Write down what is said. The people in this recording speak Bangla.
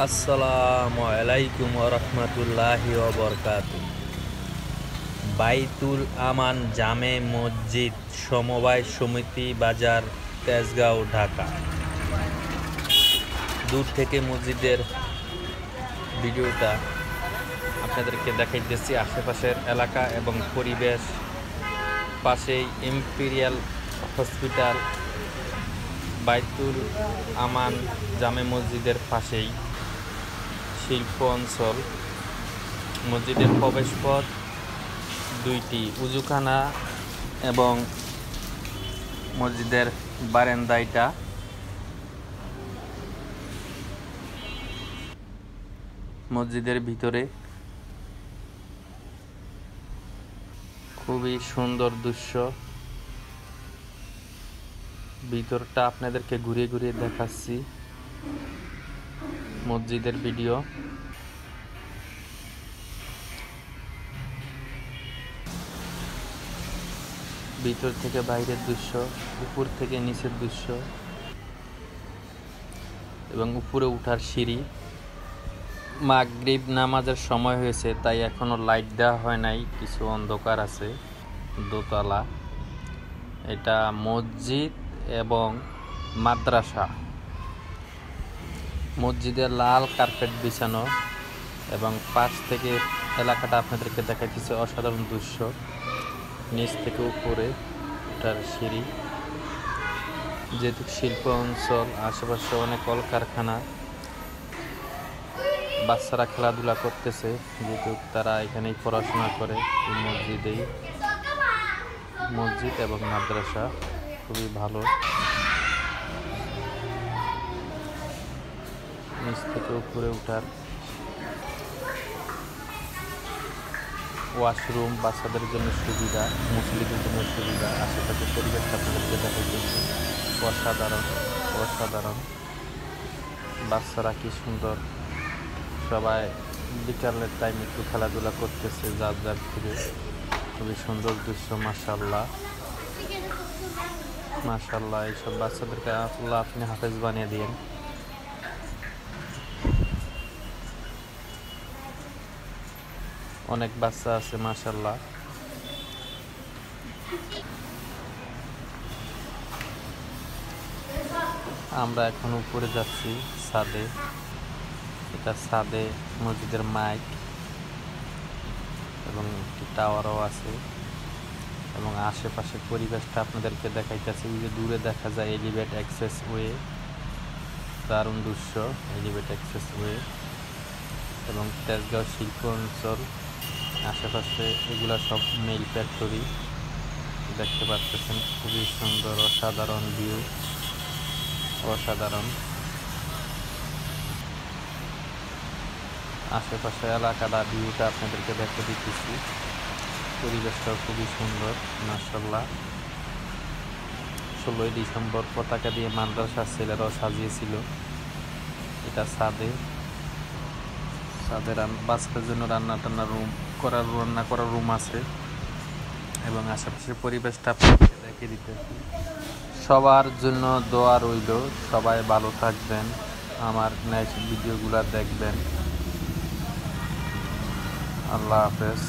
আসসালামু আলাইকুম ওয়া রাহমাতুল্লাহি ওয়া বারাকাতুহু। বাইতুল আমান জামে মসজিদ সমবায় সমিতি বাজার, তেজগাঁও, ঢাকা। দূর থেকে মসজিদের ভিডিওটা আপনাদেরকে দেখাইতেছি। আশেপাশের এলাকা এবং পরিবেশ, পাশেই ইম্পেরিয়াল হসপিটাল, বাইতুল আমান জামে মসজিদের পাশেই শিল্প অঞ্চল, মসজিদের প্রবেশপথ, দুইটি উজুখানা এবং মসজিদের বারান্দাটা। মসজিদের ভিতরে খুবই সুন্দর দৃশ্য। ভিতরটা আপনাদেরকে ঘুরিয়ে ঘুরিয়ে দেখাচ্ছি। মসজিদের ভিডিও। ভিতর থেকে বাইরের দৃশ্য, উপর থেকে নিচের দৃশ্য এবং উপরে উঠার সিঁড়ি। মাগরিব নামাজের সময় হয়েছে, তাই এখনো লাইট দেওয়া হয় নাই, কিছু অন্ধকার আছে। দোতলা। এটা মসজিদ এবং মাদ্রাসা। মসজিদে লাল কার্পেট বিছানো এবং পাশ থেকে এলাকাটা আপনাদেরকে দেখাইতেছে। অসাধারণ দৃশ্য। নিচ থেকে উপরে ওঠার সিঁড়ি। যেহেতু শিল্প অঞ্চল, আশেপাশে অনেক কলকারখানা, বাচ্চারা খেলাধুলা করতেছে, যেহেতু তারা এখানেই পড়াশোনা করে। এই মসজিদেই, মসজিদ এবং মাদ্রাসা খুবই ভালো। নিচ থেকে উপরে উঠার ওয়াশরুম, বাচ্চাদের জন্য সুবিধা, মুসলিমদের জন্য সুবিধা। আশেপাশে পরিবেশটা আপনাদেরকে দেখাইতেছে। অসাধারণ অসাধারণ। বাচ্চারা কি সুন্দর, সবাই বিকালের টাইম একটু খেলাধুলা করতেছে যার যার থেকে। খুবই সুন্দর দৃশ্য। মাশাআল্লাহ মাশাআল্লাহ। এইসব বাচ্চাদেরকে আল্লাহ আপনি হাফেজ বানিয়ে দিন। অনেক বাচ্চা আছে মাশাআল্লাহ। আমরা এখন উপরে যাচ্ছি ছাদে। এটা ছাদে মসজিদের মাইক এবং একটি টাওয়ারও আছে এবং আশেপাশের পরিবেশটা আপনাদেরকে দেখাইতেছি। যে দূরে দেখা যায় এলিভেট অ্যাক্সেস ওয়ে, দারুণ দৃশ্য। এলিভেট অ্যাক্সেস ওয়ে এবং তেজগাঁও শিল্প অঞ্চল। আশেপাশে এগুলা সব মেইল ফ্যাক্টরি দেখতে পাচ্ছেন। খুবই সুন্দর, অসাধারণ ভিউ, অসাধারণ। আশেপাশে এলাকাটা ভিউটা আপনাদেরকে দেখতে দিতেছি। পরিবেশটাও খুবই সুন্দর মাশাআল্লাহ। 16ই ডিসেম্বর পতাকা দিয়ে মাদ্রাসার ছেলেরাও সাজিয়েছিল। এটা ছাদে বাচ্চাদের জন্য রান্না করার রুম আছে এবং আশেপাশের পরিবেশটা আপনাদেরকে দেখিয়ে দিতেছি। সবার জন্য দোয়া রইল। সবাই ভালো থাকবেন, আমার নেক্সট ভিডিওগুলো দেখবেন। আল্লাহ হাফেজ।